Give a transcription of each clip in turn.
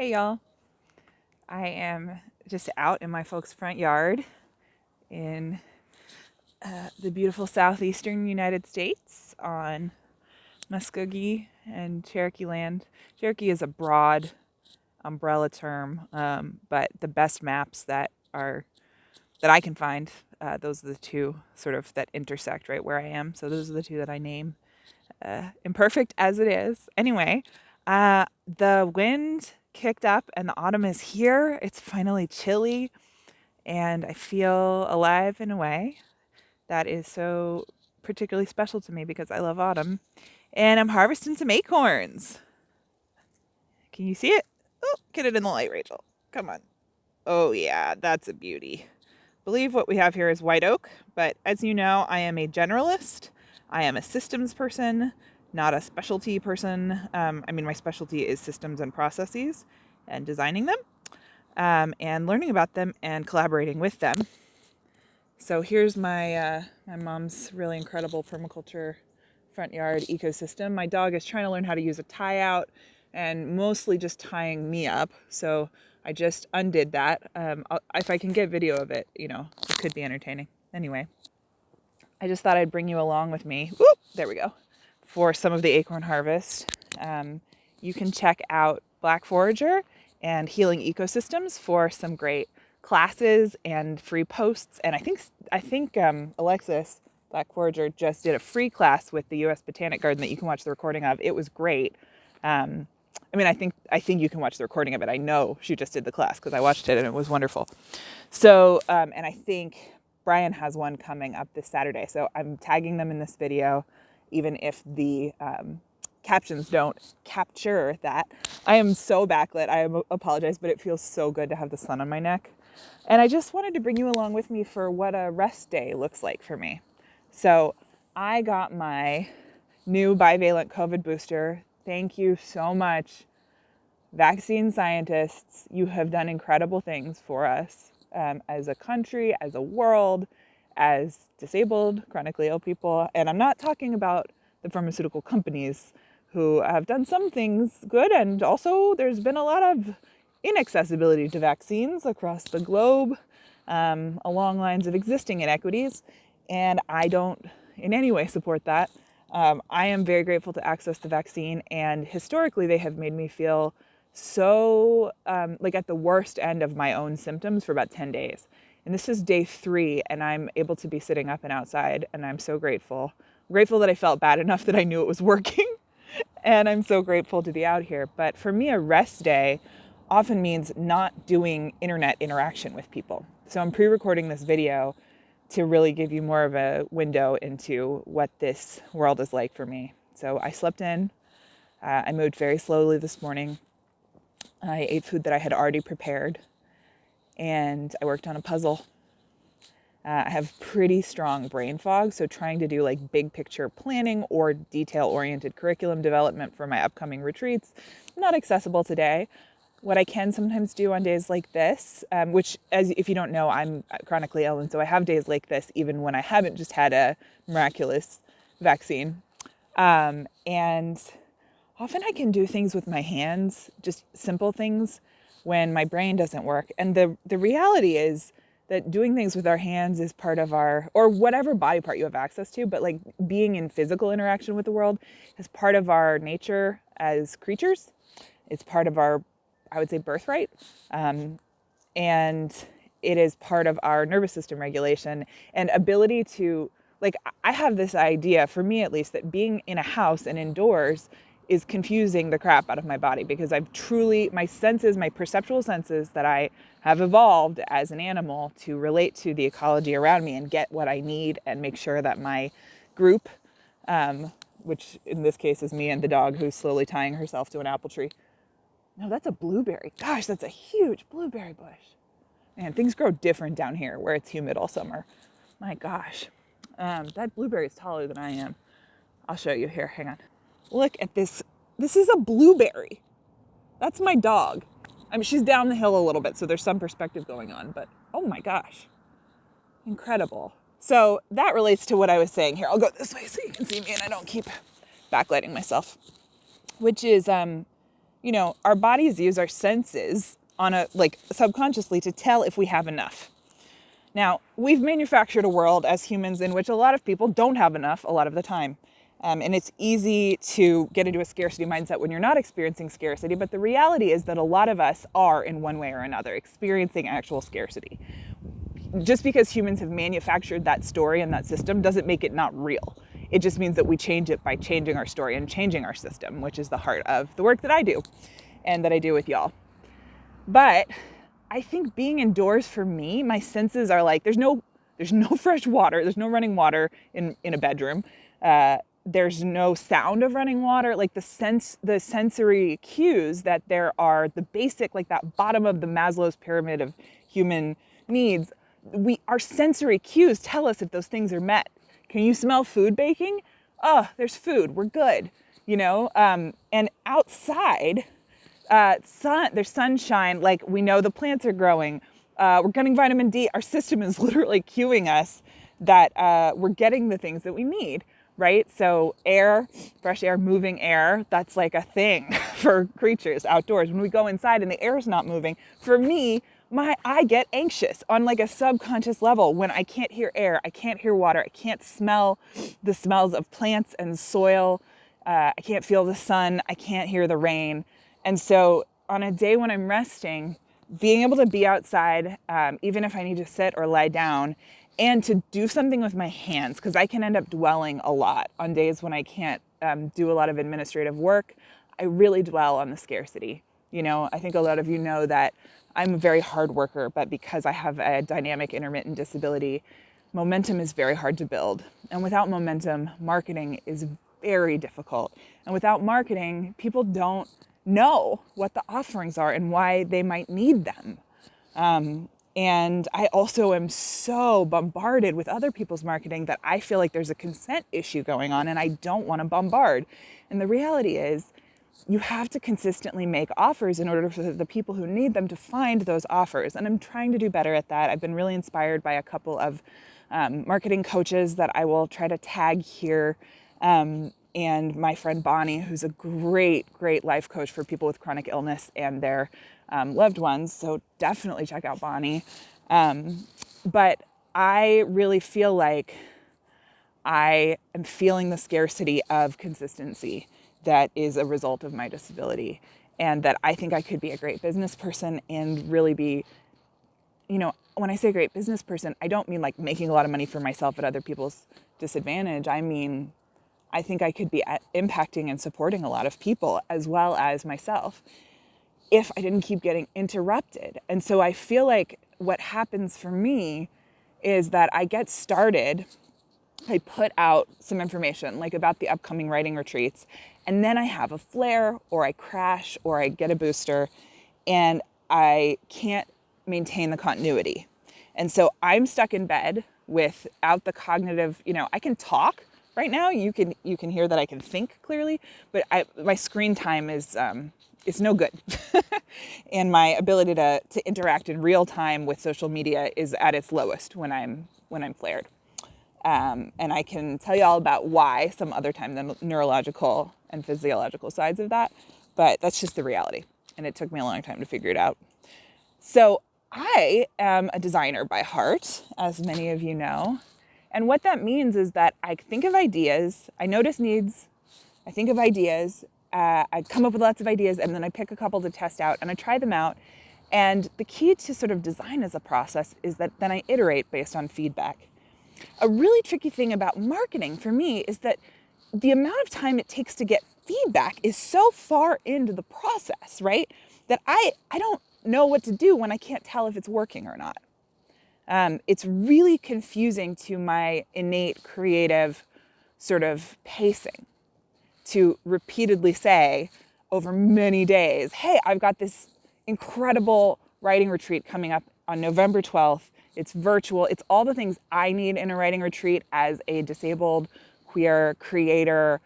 Hey y'all, I am just out in my folks' front yard in the beautiful southeastern United States on Muskogee and Cherokee land. Cherokee is a broad umbrella term, but the best maps that I can find, those are the two sort of that intersect right where I am. So those are the two that I name, imperfect as it is. Anyway, the wind kicked up and the autumn is here. It's finally chilly and I feel alive in a way that is so particularly special to me because I love autumn. And I'm harvesting some acorns. Can you see it? Oh, get it in the light, Rachel. Come on. Oh, yeah, that's a beauty. I believe what we have here is white oak, but as you know, I am a generalist. I am a systems person, not a specialty person. My specialty is systems and processes and designing them, and learning about them and collaborating with them. So here's my mom's really incredible permaculture front yard ecosystem. My dog is trying to learn how to use a tie out and mostly just tying me up. So I just undid that. If I can get video of it, it could be entertaining. Anyway, I just thought I'd bring you along with me. Whoop, there we go. For some of the acorn harvest. You can check out Black Forager and Healing Ecosystems for some great classes and free posts. And I think Alexis Black Forager just did a free class with the U.S. Botanic Garden that you can watch the recording of. It was great. I think you can watch the recording of it. I know she just did the class because I watched it and it was wonderful. So, and I think Brian has one coming up this Saturday. So I'm tagging them in this video, even if the captions don't capture that. I am so backlit. I apologize, but it feels so good to have the sun on my neck. And I just wanted to bring you along with me for what a rest day looks like for me. So I got my new bivalent COVID booster. Thank you so much, vaccine scientists. You have done incredible things for us as a country, as a world, as disabled, chronically ill people. And I'm not talking about the pharmaceutical companies who have done some things good. And also there's been a lot of inaccessibility to vaccines across the globe, along lines of existing inequities. And I don't in any way support that. I am very grateful to access the vaccine. And historically, they have made me feel so like at the worst end of my own symptoms for about 10 days. And this is day 3 and I'm able to be sitting up and outside and I'm so grateful. I'm grateful that I felt bad enough that I knew it was working and I'm so grateful to be out here. But for me, a rest day often means not doing internet interaction with people. So I'm pre-recording this video to really give you more of a window into what this world is like for me. So I slept in, I moved very slowly this morning. I ate food that I had already prepared, and I worked on a puzzle. I have pretty strong brain fog, so trying to do like big picture planning or detail-oriented curriculum development for my upcoming retreats, not accessible today. What I can sometimes do on days like this, which, as if you don't know, I'm chronically ill, and so I have days like this even when I haven't just had a miraculous vaccine. And often I can do things with my hands, just simple things, when my brain doesn't work. And the reality is that doing things with our hands is part of our, or whatever body part you have access to, but like being in physical interaction with the world is part of our nature as creatures. It's part of our, I would say, birthright. And it is part of our nervous system regulation and ability to, like, I have this idea, for me at least, that being in a house and indoors is confusing the crap out of my body because I've truly, my senses, my perceptual senses that I have evolved as an animal to relate to the ecology around me and get what I need and make sure that my group, which in this case is me and the dog who's slowly tying herself to an apple tree. No, that's a blueberry. Gosh, that's a huge blueberry bush. Man, things grow different down here where it's humid all summer. My gosh. That blueberry is taller than I am. I'll show you here. Hang on. Look at this. This is a blueberry. That's my dog. She's down the hill a little bit, so there's some perspective going on, but oh my gosh. Incredible. So that relates to what I was saying here. I'll go this way so you can see me and I don't keep backlighting myself, which is, our bodies use our senses on a, like, subconsciously to tell if we have enough. Now, we've manufactured a world as humans in which a lot of people don't have enough a lot of the time. And it's easy to get into a scarcity mindset when you're not experiencing scarcity, but the reality is that a lot of us are, in one way or another, experiencing actual scarcity. Just because humans have manufactured that story and that system doesn't make it not real. It just means that we change it by changing our story and changing our system, which is the heart of the work that I do and that I do with y'all. But I think being indoors for me, my senses are like, there's no fresh water, there's no running water in a bedroom. There's no sound of running water. Like the sensory cues that there are, the basic, like that bottom of the Maslow's pyramid of human needs, our sensory cues tell us if those things are met. Can you smell food baking? Oh, there's food, we're good, and outside, there's sunshine, like we know the plants are growing, we're getting vitamin D, our system is literally cueing us that we're getting the things that we need, right? So air, fresh air, moving air, that's like a thing for creatures outdoors. When we go inside and the air is not moving, for me, I get anxious on like a subconscious level when I can't hear air, I can't hear water, I can't smell the smells of plants and soil, I can't feel the sun, I can't hear the rain. And so on a day when I'm resting, being able to be outside, even if I need to sit or lie down, and to do something with my hands, because I can end up dwelling a lot on days when I can't do a lot of administrative work. I really dwell on the scarcity. I think a lot of you know that I'm a very hard worker, but because I have a dynamic intermittent disability, momentum is very hard to build. And without momentum, marketing is very difficult. And without marketing, people don't know what the offerings are and why they might need them. And I also am so bombarded with other people's marketing that I feel like there's a consent issue going on and I don't want to bombard. And the reality is you have to consistently make offers in order for the people who need them to find those offers. And I'm trying to do better at that. I've been really inspired by a couple of marketing coaches that I will try to tag here. And my friend Bonnie, who's a great, great life coach for people with chronic illness and their loved ones. So definitely check out Bonnie. But I really feel like I am feeling the scarcity of consistency that is a result of my disability, and that I think I could be a great business person and really be, when I say great business person, I don't mean like making a lot of money for myself at other people's disadvantage. I mean, I think I could be impacting and supporting a lot of people as well as myself if I didn't keep getting interrupted. And so I feel like what happens for me is that I get started, I put out some information like about the upcoming writing retreats, and then I have a flare or I crash or I get a booster and I can't maintain the continuity. And so I'm stuck in bed without the cognitive, I can talk right now. You can hear that I can think clearly, but my screen time is it's no good. And my ability to interact in real time with social media is at its lowest when I'm flared. And I can tell you all about why some other time, the neurological and physiological sides of that, but that's just the reality. And it took me a long time to figure it out. So I am a designer by heart, as many of you know. And what that means is that I think of ideas, I notice needs, I think of ideas, I come up with lots of ideas, and then I pick a couple to test out and I try them out. And the key to sort of design as a process is that then I iterate based on feedback. A really tricky thing about marketing for me is that the amount of time it takes to get feedback is so far into the process, right? That I don't know what to do when I can't tell if it's working or not. It's really confusing to my innate creative sort of pacing to repeatedly say over many days, hey, I've got this incredible writing retreat coming up on November 12th. It's virtual. It's all the things I need in a writing retreat as a disabled queer creator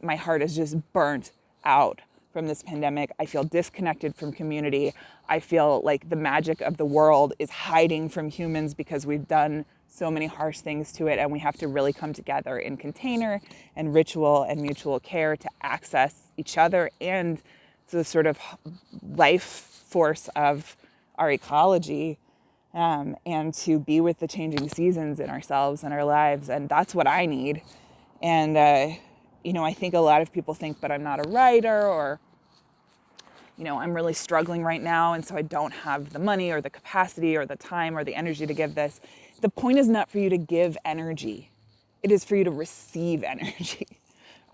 my heart is just burnt out from this pandemic. I feel disconnected from community. I feel like the magic of the world is hiding from humans because we've done so many harsh things to it, and we have to really come together in container and ritual and mutual care to access each other and the sort of life force of our ecology, and to be with the changing seasons in ourselves and our lives. And that's what I need. And, I think a lot of people think, but I'm not a writer, or, I'm really struggling right now, and so I don't have the money or the capacity or the time or the energy to give this. The point is not for you to give energy. It is for you to receive energy.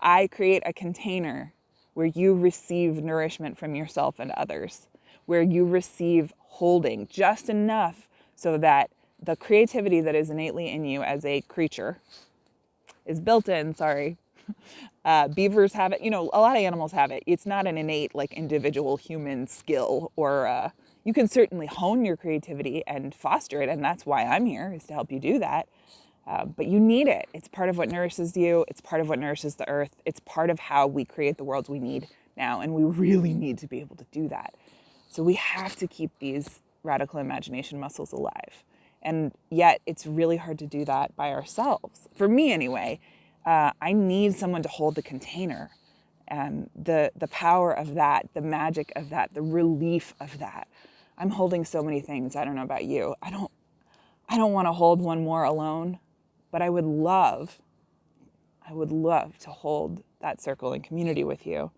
I create a container where you receive nourishment from yourself and others, where you receive holding just enough so that the creativity that is innately in you as a creature is built in, beavers have it, a lot of animals have it. It's not an innate, individual human skill, or you can certainly hone your creativity and foster it, and that's why I'm here, is to help you do that. But you need it. It's part of what nourishes you. It's part of what nourishes the earth. It's part of how we create the worlds we need now, and we really need to be able to do that. So we have to keep these radical imagination muscles alive. And yet it's really hard to do that by ourselves. For me, anyway, I need someone to hold the container. And the power of that, the magic of that, the relief of that. I'm holding so many things. I don't know about you. I don't want to hold one more alone, but I would love to hold that circle and community with you.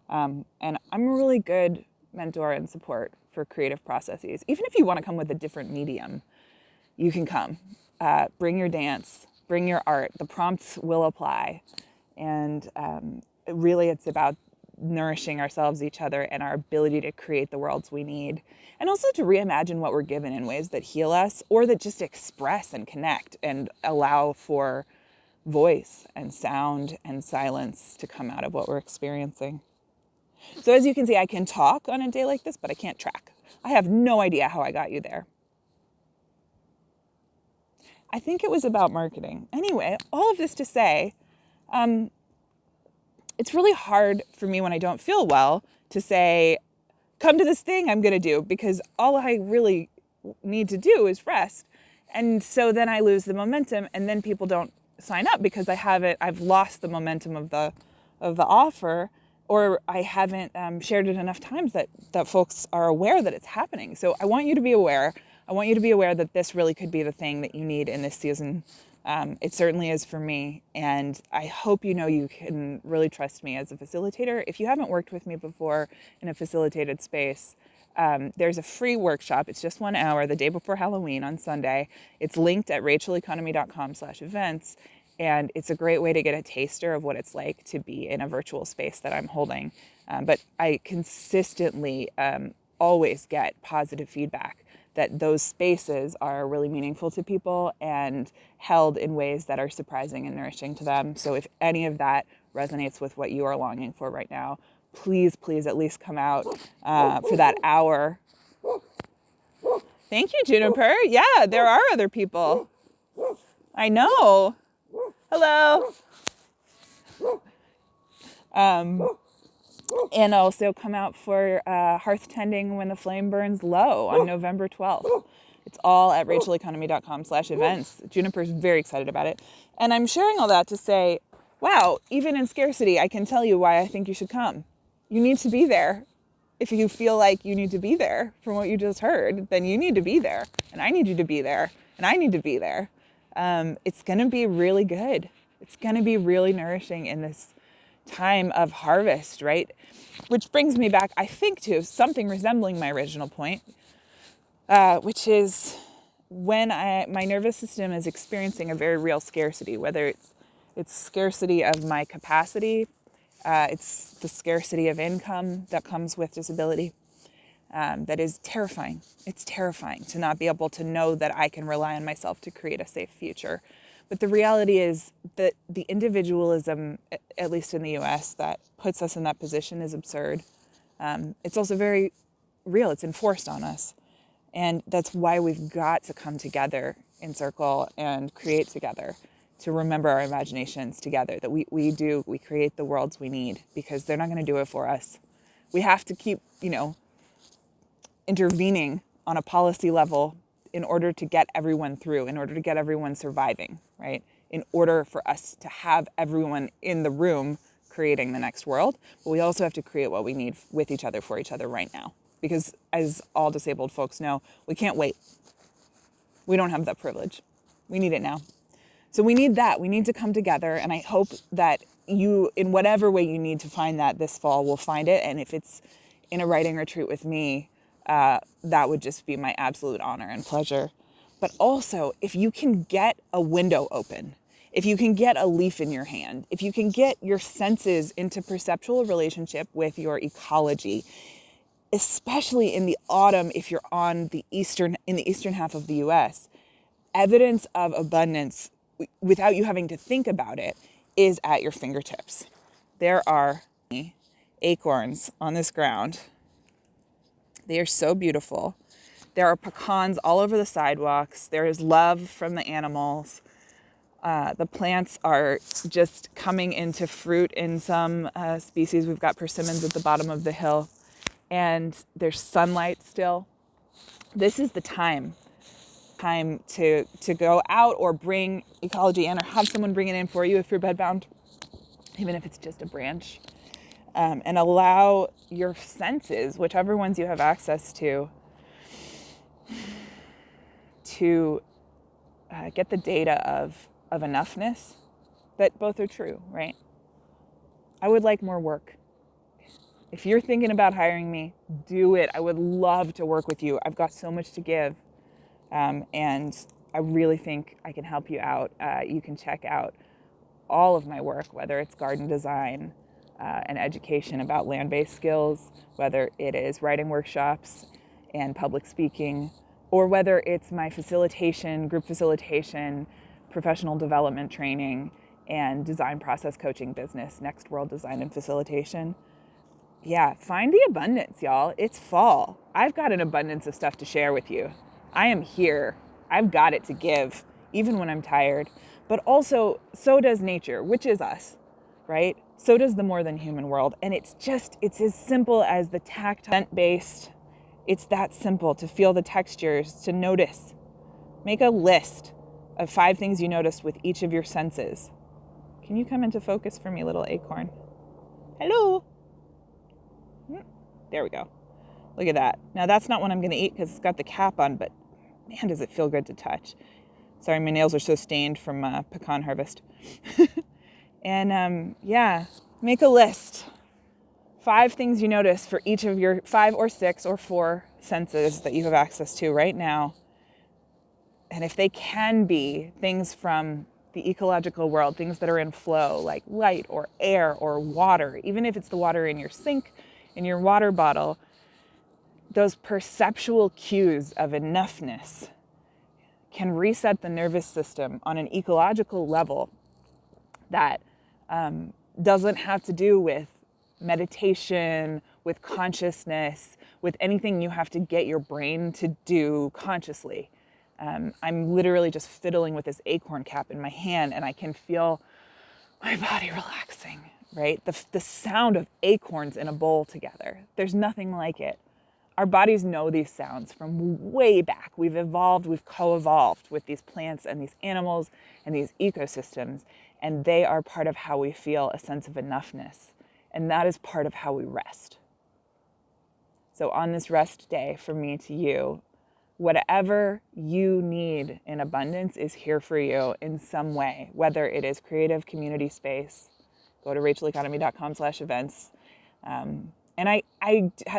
And I'm a really good mentor and support for creative processes. Even if you want to come with a different medium, you can come. Bring your dance, bring your art. The prompts will apply. And really it's about nourishing ourselves, each other, and our ability to create the worlds we need. And also to reimagine what we're given in ways that heal us, or that just express and connect and allow for voice and sound and silence to come out of what we're experiencing. So as you can see, I can talk on a day like this, but I can't track. I have no idea how I got you there. I think it was about marketing. Anyway, all of this to say, it's really hard for me when I don't feel well to say, come to this thing I'm going to do, because all I really need to do is rest. And so then I lose the momentum, and then people don't sign up because I've lost the momentum of the offer, or I haven't shared it enough times that folks are aware that it's happening. So I want you to be aware. I want you to be aware that this really could be the thing that you need in this season. It certainly is for me. And I hope you can really trust me as a facilitator. If you haven't worked with me before in a facilitated space, there's a free workshop. It's just 1 hour the day before Halloween on Sunday. It's linked at racheleconomy.com/events. And it's a great way to get a taster of what it's like to be in a virtual space that I'm holding. But I consistently always get positive feedback that those spaces are really meaningful to people and held in ways that are surprising and nourishing to them. So if any of that resonates with what you are longing for right now, please at least come out for that hour. Thank you, Juniper. Yeah, there are other people. I know. Hello. And also come out for hearth tending when the flame burns low on November 12th. It's all at racheleconomy.com/events. Juniper's very excited about it. And I'm sharing all that to say, wow, even in scarcity, I can tell you why I think you should come. You need to be there. If you feel like you need to be there from what you just heard, then you need to be there. And I need you to be there. And I need to be there. It's going to be really good. It's going to be really nourishing in this time of harvest, right? Which brings me back, I think, to something resembling my original point, which is when my nervous system is experiencing a very real scarcity, whether it's scarcity of my capacity, it's the scarcity of income that comes with disability. That is terrifying. It's terrifying to not be able to know that I can rely on myself to create a safe future. But the reality is that the individualism, at least in the US, that puts us in that position is absurd. It's also very real. It's enforced on us. And that's why we've got to come together in circle and create together, to remember our imaginations together, that we create the worlds we need, because they're not going to do it for us. We have to keep, intervening on a policy level in order to get everyone through, in order to get everyone surviving, right? In order for us to have everyone in the room creating the next world, but we also have to create what we need with each other, for each other right now. Because as all disabled folks know, we can't wait. We don't have that privilege. We need it now. So we need that. We need to come together. And I hope that you, in whatever way you need to find that this fall, will find it. And if it's in a writing retreat with me, that would just be my absolute honor and pleasure. But also, if you can get a window open, if you can get a leaf in your hand, if you can get your senses into perceptual relationship with your ecology, especially in the autumn, if you're in the eastern half of the US, evidence of abundance, without you having to think about it, is at your fingertips. There are acorns on this ground. They are so beautiful. There are pecans all over the sidewalks. There is love from the animals. The plants are just coming into fruit in some species. We've got persimmons at the bottom of the hill, and there's sunlight still. This is the time to go out or bring Ecology in, or have someone bring it in for you if you're bedbound, even if it's just a branch, and allow your senses, whichever ones you have access to get the data of enoughness, that both are true, right? I would like more work. If you're thinking about hiring me, do it. I would love to work with you. I've got so much to give. And I really think I can help you out. You can check out all of my work, whether it's garden design and education about land-based skills, whether it is writing workshops and public speaking, or whether it's my facilitation, group facilitation, professional development training, and design process coaching business, Next World Design and Facilitation. Yeah, find the abundance, y'all. It's fall. I've got an abundance of stuff to share with you. I am here. I've got it to give, even when I'm tired. But also, so does nature, which is us, right? So does the more than human world. And it's as simple as the tactile-based. It's that simple to feel the textures, to notice. Make a list of 5 things you notice with each of your senses. Can you come into focus for me, little acorn? Hello. There we go. Look at that. Now that's not one I'm going to eat because it's got the cap on, but man, does it feel good to touch. Sorry, my nails are so stained from pecan harvest. And make a list. 5 things you notice for each of your 5 or 6 or 4 senses that you have access to right now. And if they can be things from the ecological world, things that are in flow, like light or air or water, even if it's the water in your sink, in your water bottle, those perceptual cues of enoughness can reset the nervous system on an ecological level that doesn't have to do with meditation, with consciousness, with anything you have to get your brain to do consciously. I'm literally just fiddling with this acorn cap in my hand, and I can feel my body relaxing, right? The sound of acorns in a bowl together. There's nothing like it. Our bodies know these sounds from way back. We've evolved, we've co-evolved with these plants and these animals and these ecosystems, and they are part of how we feel a sense of enoughness. And that is part of how we rest. So on this rest day, from me to you, whatever you need in abundance is here for you in some way, whether it is creative community space. Go to racheleconomy.com/events. And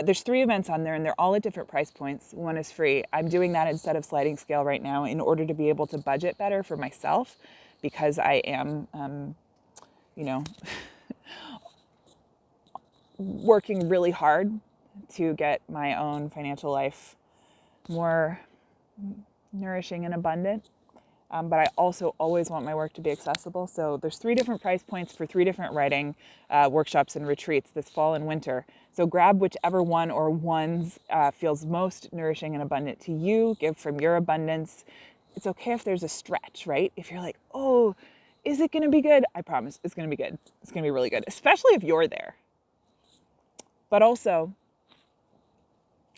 there's 3 events on there, and they're all at different price points. One is free. I'm doing that instead of sliding scale right now in order to be able to budget better for myself, because I am, working really hard to get my own financial life more nourishing and abundant. But I also always want my work to be accessible. So there's 3 different price points for 3 different writing workshops and retreats this fall and winter. So grab whichever one or ones feels most nourishing and abundant to you. Give from your abundance. It's okay if there's a stretch, right? If you're like, oh, is it going to be good? I promise it's going to be good. It's going to be really good, especially if you're there. But also,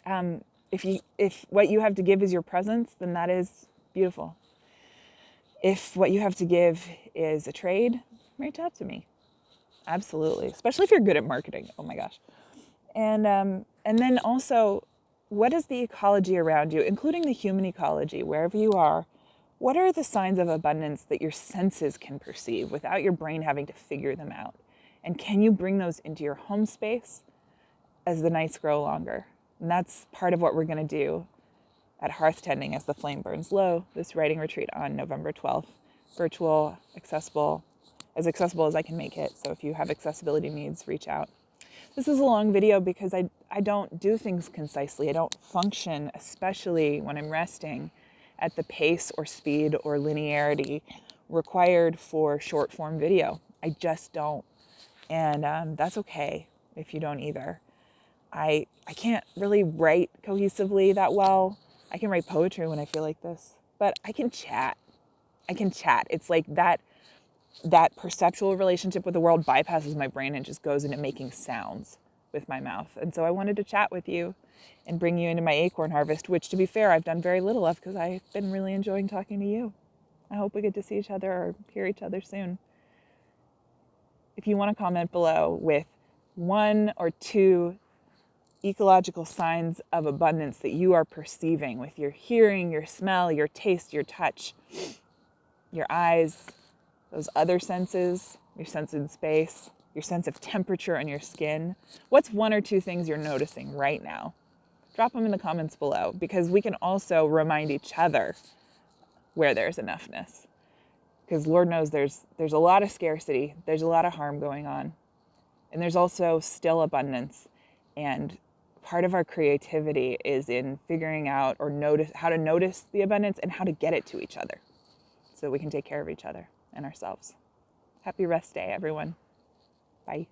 if what you have to give is your presence, then that is beautiful. If what you have to give is a trade, reach out to me. Absolutely. Especially if you're good at marketing. Oh my gosh. And then also, what is the ecology around you, including the human ecology, wherever you are? What are the signs of abundance that your senses can perceive without your brain having to figure them out? And can you bring those into your home space as the nights grow longer? And that's part of what we're going to do at Hearth Tending as the Flame Burns Low, this writing retreat on November 12th. Virtual, accessible as I can make it. So if you have accessibility needs, reach out. This is a long video because I don't do things concisely. I don't function, especially when I'm resting, at the pace or speed or linearity required for short form video. I just don't. And that's okay if you don't either. I can't really write cohesively that well. I can write poetry when I feel like this, but I can chat. It's like that perceptual relationship with the world bypasses my brain and just goes into making sounds with my mouth. And so I wanted to chat with you and bring you into my acorn harvest, which, to be fair, I've done very little of because I've been really enjoying talking to you. I hope we get to see each other or hear each other soon. If you want to comment below with 1 or 2 ecological signs of abundance that you are perceiving with your hearing, your smell, your taste, your touch, your eyes, those other senses, your sense in space, your sense of temperature on your skin. What's 1 or 2 things you're noticing right now? Drop them in the comments below, because we can also remind each other where there's enoughness. Because Lord knows there's a lot of scarcity, there's a lot of harm going on, and there's also still abundance. And part of our creativity is in figuring out or how to notice the abundance and how to get it to each other so we can take care of each other and ourselves. Happy rest day, everyone. Bye.